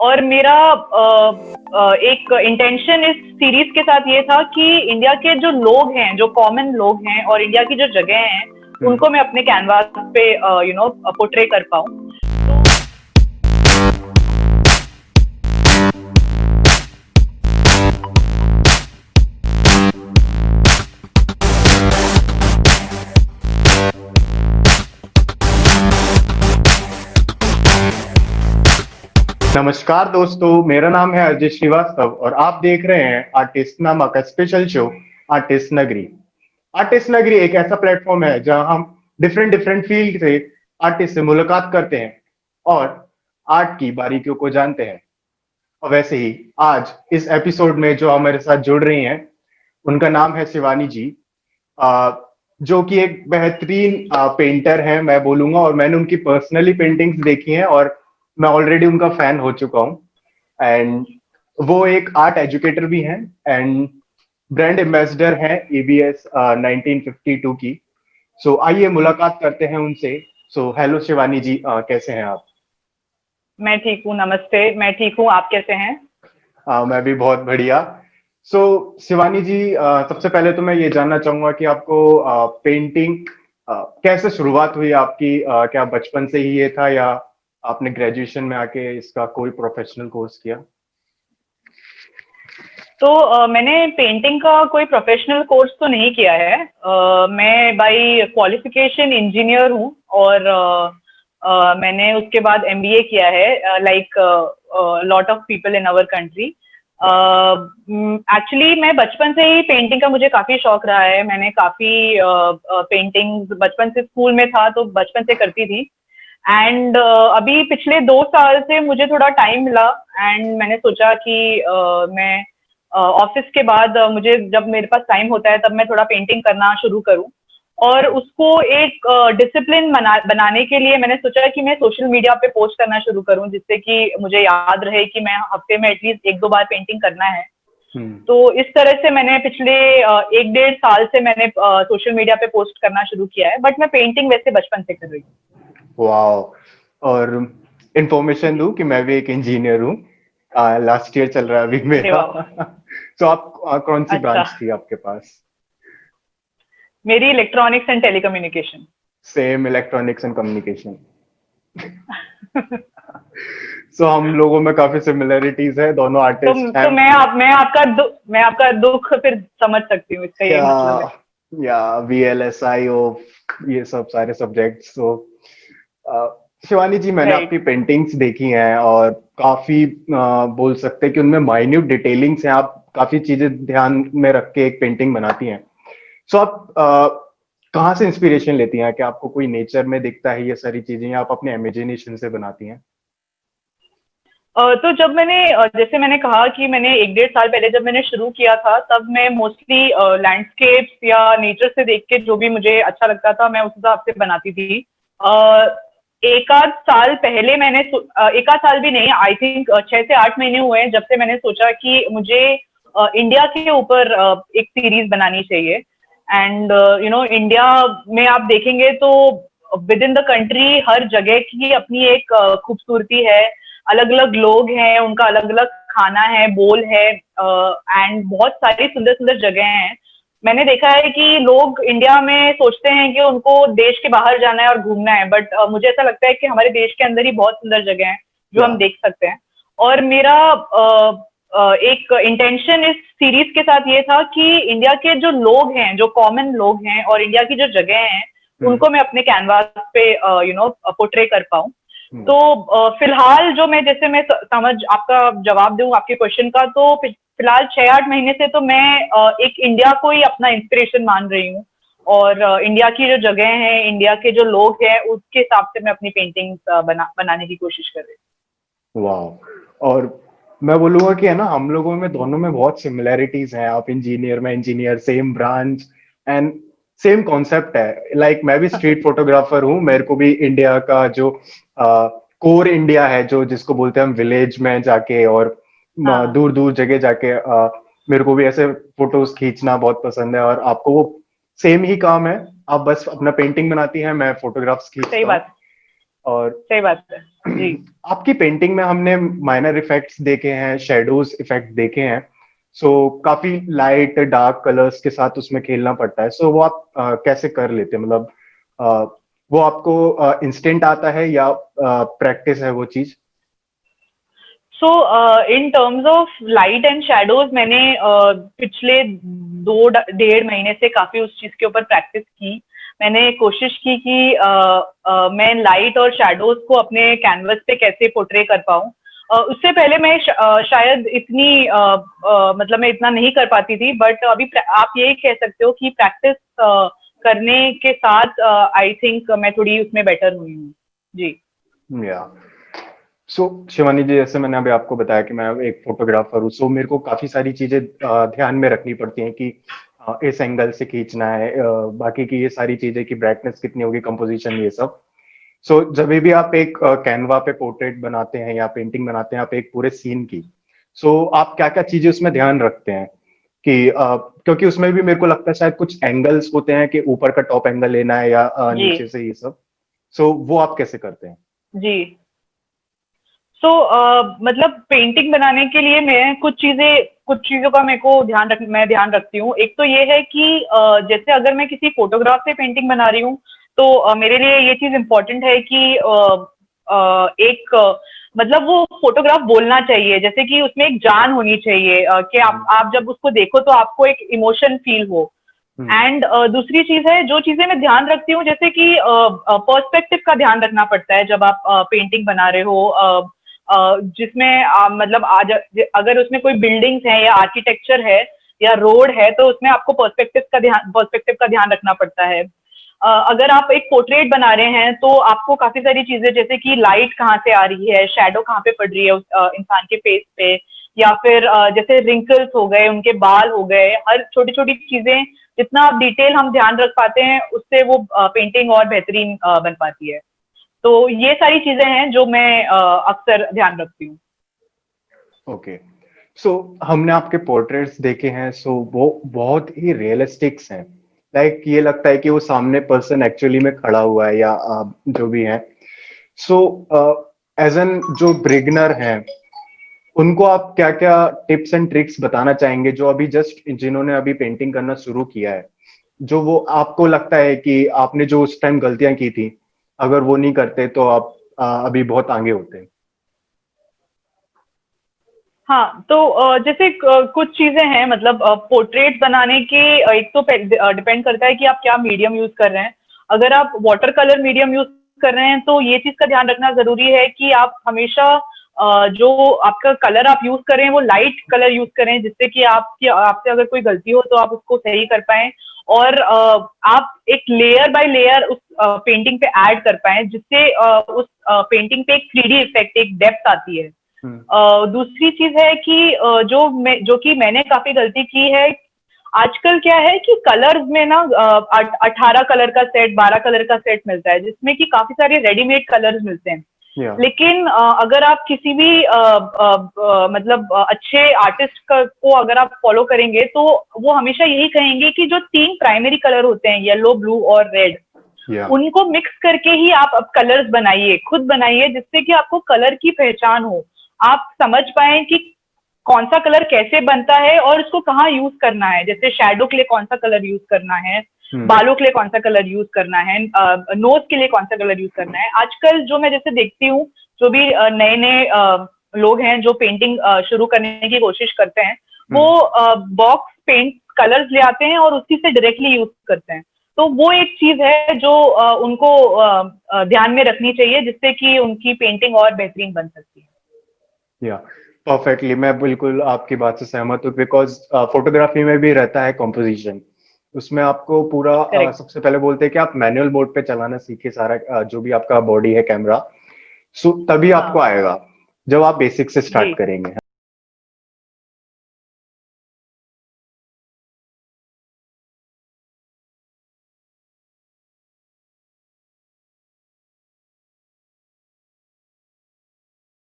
और मेरा एक इंटेंशन इस सीरीज के साथ ये था कि इंडिया के जो लोग हैं, जो कॉमन लोग हैं और इंडिया की जो जगह हैं, उनको मैं अपने कैनवास पे पोर्ट्रे कर पाऊँ। नमस्कार दोस्तों, मेरा नाम है अजय श्रीवास्तव और आप देख रहे हैं आर्टिस्ट नामक स्पेशल शो आर्टिस्ट नगरी। आर्टिस्ट नगरी एक ऐसा प्लेटफॉर्म है जहां हम डिफरेंट डिफरेंट फील्ड से आर्टिस्ट से मुलाकात करते हैं और आर्ट की बारीकियों को जानते हैं। और वैसे ही आज इस एपिसोड में जो हमारे साथ जुड़ रही हैं, उनका नाम है शिवानी जी, अ, जो कि एक बेहतरीन पेंटर है मैं बोलूंगा। और मैंने उनकी पर्सनली पेंटिंग्स देखी हैं और मैं ऑलरेडी उनका फैन हो चुका हूँ। एंड वो एक आर्ट एजुकेटर भी हैं एंड ब्रांड एम्बेसडर हैं एबीएस 1952 की। सो आइए मुलाकात करते हैं उनसे। सो हेलो शिवानी जी, कैसे हैं आप? मैं ठीक हूँ, नमस्ते। मैं ठीक हूँ, आप कैसे हैं? मैं भी बहुत बढ़िया। सो शिवानी जी, सबसे पहले तो मैं ये जानना चाहूंगा कि आपको पेंटिंग कैसे शुरुआत हुई आपकी? क्या बचपन से ही ये था या आपने ग्रेजुएशन में आके इसका कोई प्रोफेशनल कोर्स किया? तो मैंने पेंटिंग का कोई प्रोफेशनल कोर्स तो नहीं किया है। मैं बाय क्वालिफिकेशन इंजीनियर हूँ और मैंने उसके बाद एमबीए किया है, like lot of people in our country. Actually मैं बचपन से ही पेंटिंग का मुझे काफी शौक रहा है। मैंने काफी पेंटिंग बचपन से, स्कूल में था तो बचपन से करती थी। एंड अभी पिछले 2 साल से मुझे थोड़ा टाइम मिला एंड मैंने सोचा कि मैं ऑफिस के बाद मुझे जब मेरे पास टाइम होता है तब मैं थोड़ा पेंटिंग करना शुरू करूं। और उसको एक डिसिप्लिन बनाने के लिए मैंने सोचा कि मैं सोशल मीडिया पे पोस्ट करना शुरू करूं, जिससे कि मुझे याद रहे कि मैं हफ्ते में एटलीस्ट 1-2 बार पेंटिंग करना है। हम्म। तो इस तरह से मैंने पिछले 1-1.5 साल से मैंने सोशल मीडिया पे पोस्ट करना शुरू किया है, बट मैं पेंटिंग वैसे बचपन से कर रही हूँ। वाह। और इंफॉर्मेशन दूं कि मैं भी एक इंजीनियर हूँ। लास्ट ईयर चल रहा है अभी अरे मेरा। वाह वाह। तो आप कौन सी अच्छा, ब्रांच थी आपके पास? मेरी electronics and telecommunication. Same, electronics and communication. So हम लोगों में काफी सिमिलरिटीज है, दोनों आर्टिस्ट हैं। तो मैं आपका दुख फिर समझ सकती हूँ, इसका या यही मतलब है। वीएलएसआई ये सब सारे सब्जेक्ट्स। तो शिवानी जी, मैंने राइट। आपकी पेंटिंग्स देखी हैं और काफी बोल सकते हैं कि उनमें माइन्यूट डिटेलिंग्स हैं। आप काफी चीजें ध्यान में रख के एक पेंटिंग बनाती हैं। सो आप कहाँ से इंस्पिरेशन लेती हैं? क्या आपको कोई नेचर में दिखता है ये सारी चीजें या आप अपने इमेजिनेशन से बनाती हैं? तो जब मैंने जैसे मैंने कहा कि मैंने 1-1.5 साल पहले जब मैंने शुरू किया था, तब मैं मोस्टली लैंडस्केप्स या नेचर से देख के जो भी मुझे अच्छा लगता था मैं उस हिसाब से बनाती थी। एक आध साल पहले एक आध साल भी नहीं, आई थिंक 6 से 8 महीने हुए हैं जब से मैंने सोचा कि मुझे इंडिया के ऊपर एक सीरीज बनानी चाहिए। एंड इंडिया में आप देखेंगे तो विद इन द कंट्री हर जगह की अपनी एक खूबसूरती है। अलग अलग लोग हैं, उनका अलग अलग खाना है, बोल है, एंड बहुत सारी सुंदर सुंदर जगह हैं। मैंने देखा है कि लोग इंडिया में सोचते हैं कि उनको देश के बाहर जाना है और घूमना है, बट मुझे ऐसा लगता है कि हमारे देश के अंदर ही बहुत सुंदर जगह हैं जो या हम देख सकते हैं। और मेरा एक इंटेंशन इस सीरीज के साथ ये था कि इंडिया के जो लोग हैं, जो कॉमन लोग हैं और इंडिया की जो जगह हैं, हम्म। उनको मैं अपने कैनवास पे पोर्ट्रे कर पाऊँ। हम्म। तो फिलहाल जो मैं, जैसे मैं समझ आपका जवाब दूं आपके क्वेश्चन का, तो फिलहाल 6-8 महीने से तो मैं एक इंडिया को ही अपना इंस्पिरेशन मान रही हूँ। और इंडिया की जो जगह है, इंडिया के जो लोग हैं, उसके हिसाब से मैं अपनी पेंटिंग्स बनाने की कोशिश कर रही वाह। और मैं बोलूंगा कि है ना, हम लोगों में दोनों में बहुत सिमिलैरिटीज हैं। आप इंजीनियर, मैं engineer, same branch and same concept है। लाइक मैं भी स्ट्रीट फोटोग्राफर हूँ। मेरे को भी इंडिया का जो कोर इंडिया है, जो जिसको बोलते हैं हम विलेज में जाके और हूँ। हाँ, दूर दूर जगह जाके मेरे को भी ऐसे फोटोज खींचना बहुत पसंद है। और आपको वो सेम ही काम है। आप बस अपना पेंटिंग बनाती हैं, मैं फोटोग्राफ्स सही खींचता हूँ। बात, और सही बात है। जी। आपकी पेंटिंग में हमने माइनर इफेक्ट्स देखे हैं, शेडोज इफेक्ट देखे हैं। सो काफी लाइट डार्क कलर्स के साथ उसमें खेलना पड़ता है। सो वो आप कैसे कर लेते हैं? मतलब वो आपको इंस्टेंट आता है या प्रैक्टिस है वो चीज? So in terms of light and shadows मैंने पिछले 2 डेढ़ महीने से काफी उस चीज के ऊपर प्रैक्टिस की। मैंने कोशिश की कि मैं लाइट और शैडोज को अपने कैनवस पे कैसे पोर्ट्रे कर पाऊँ। उससे पहले मैं शायद इतनी मतलब मैं इतना नहीं कर पाती थी, बट अभी आप यही कह सकते हो कि प्रैक्टिस करने के साथ आई थिंक मैं थोड़ी उसमें बेटर हुई हूँ। जी। या सो शिवानी जी, जैसे मैंने अभी आपको बताया कि मैं एक फोटोग्राफर हूँ। सो मेरे को काफी सारी चीजें ध्यान में रखनी पड़ती हैं कि इस एंगल से खींचना है, बाकी की ये सारी चीजें कि ब्राइटनेस कितनी होगी, कंपोजिशन, ये सब। सो जब भी आप एक कैनवा पे पोर्ट्रेट बनाते हैं या पेंटिंग बनाते हैं आप एक पूरे सीन की, सो आप क्या क्या चीजें उसमें ध्यान रखते हैं कि क्योंकि उसमें भी मेरे को लगता है शायद कुछ एंगल्स होते हैं कि ऊपर का टॉप एंगल लेना है या जी। नीचे से, ये सब। सो वो आप कैसे करते हैं? जी। मतलब पेंटिंग बनाने के लिए मैं कुछ चीजों का मेरे को मैं ध्यान रखती हूँ। एक तो ये है कि जैसे अगर मैं किसी फोटोग्राफ से पेंटिंग बना रही हूँ, तो मेरे लिए ये चीज इम्पोर्टेंट है कि एक मतलब वो फोटोग्राफ बोलना चाहिए, जैसे कि उसमें एक जान होनी चाहिए, कि आप जब उसको देखो तो आपको एक इमोशन फील हो। हम्म। एंड दूसरी चीज है, जो चीजें मैं ध्यान रखती हूँ, जैसे कि पर्सपेक्टिव का ध्यान रखना पड़ता है जब आप पेंटिंग बना रहे हो, जिसमें मतलब आज अगर उसमें कोई बिल्डिंग्स है या आर्किटेक्चर है या रोड है, तो उसमें आपको पर्सपेक्टिव का ध्यान रखना पड़ता है। अगर आप एक पोर्ट्रेट बना रहे हैं तो आपको काफी सारी चीजें, जैसे कि लाइट कहाँ से आ रही है, शैडो कहाँ पे पड़ रही है उस इंसान के फेस पे, या फिर जैसे रिंकल्स हो गए, उनके बाल हो गए, हर छोटी छोटी चीजें जितना आप डिटेल हम ध्यान रख पाते हैं, उससे वो पेंटिंग और बेहतरीन बन पाती है। तो ये सारी चीजें हैं जो मैं अक्सर ध्यान रखती हूँ। ओके। सो हमने आपके पोर्ट्रेट्स देखे हैं, सो वो बहुत ही रियलिस्टिक्स हैं। लाइक ये लगता है कि वो सामने पर्सन एक्चुअली में खड़ा हुआ है या जो भी है। सो एज एन जो बिगिनर हैं, उनको आप क्या क्या टिप्स एंड ट्रिक्स बताना चाहेंगे, जो अभी जस्ट जिन्होंने अभी पेंटिंग करना शुरू किया है, जो वो आपको लगता है कि आपने जो उस टाइम गलतियां की थी, अगर वो नहीं करते तो आप अभी बहुत आगे होते? हाँ, तो जैसे कुछ चीजें हैं, मतलब पोर्ट्रेट बनाने के एक तो डिपेंड करता है कि आप क्या मीडियम यूज कर रहे हैं। अगर आप वाटर कलर मीडियम यूज कर रहे हैं, तो ये चीज का ध्यान रखना जरूरी है कि आप हमेशा जो आपका कलर आप यूज कर रहे हैं वो लाइट कलर यूज करें, जिससे कि आपसे अगर कोई गलती हो तो आप उसको सही कर पाए। और आप एक लेयर बाय लेयर उस पेंटिंग पे ऐड कर पाए, जिससे उस पेंटिंग पे एक 3D इफेक्ट, एक डेप्थ आती है। हम्म। दूसरी चीज है कि जो कि मैंने काफी गलती की है, आजकल क्या है कि कलर्स में ना 18 कलर का सेट, 12 कलर का सेट मिलता है, जिसमें कि काफी सारे रेडीमेड कलर्स मिलते हैं। या लेकिन अगर आप किसी भी मतलब अच्छे आर्टिस्ट को अगर आप फॉलो करेंगे, तो वो हमेशा यही कहेंगे कि जो 3 प्राइमरी कलर होते हैं, येलो, ब्लू और रेड, या उनको मिक्स करके ही आप अब कलर्स बनाइए, खुद बनाइए, जिससे कि आपको कलर की पहचान हो, आप समझ पाए कि कौन सा कलर कैसे बनता है और इसको कहाँ यूज करना है। जैसे शैडो के लिए कौन सा कलर यूज करना है, हम्म। बालों के लिए कौन सा कलर यूज करना है, नोज के लिए कौन सा कलर यूज करना है। आजकल जो मैं जैसे देखती हूँ, जो भी नए नए लोग हैं जो पेंटिंग शुरू करने की कोशिश करते हैं, वो हम्म। बॉक्स पेंट कलर्स ले आते हैं और उसी से डायरेक्टली यूज करते हैं। तो वो एक चीज है जो उनको ध्यान में रखनी चाहिए, जिससे कि उनकी पेंटिंग और बेहतरीन बन सकती है। या परफेक्टली, मैं बिल्कुल आपकी बात से सहमत हूँ। बिकॉज फोटोग्राफी में भी रहता है कॉम्पोजिशन। उसमें आपको पूरा करेक्ट। सबसे पहले बोलते हैं कि आप मैनुअल मोड पे चलाना सीखिए सारा, जो भी आपका बॉडी है, कैमरा। सो तभी आपको हाँ। आएगा जब आप बेसिक से जी। स्टार्ट करेंगे।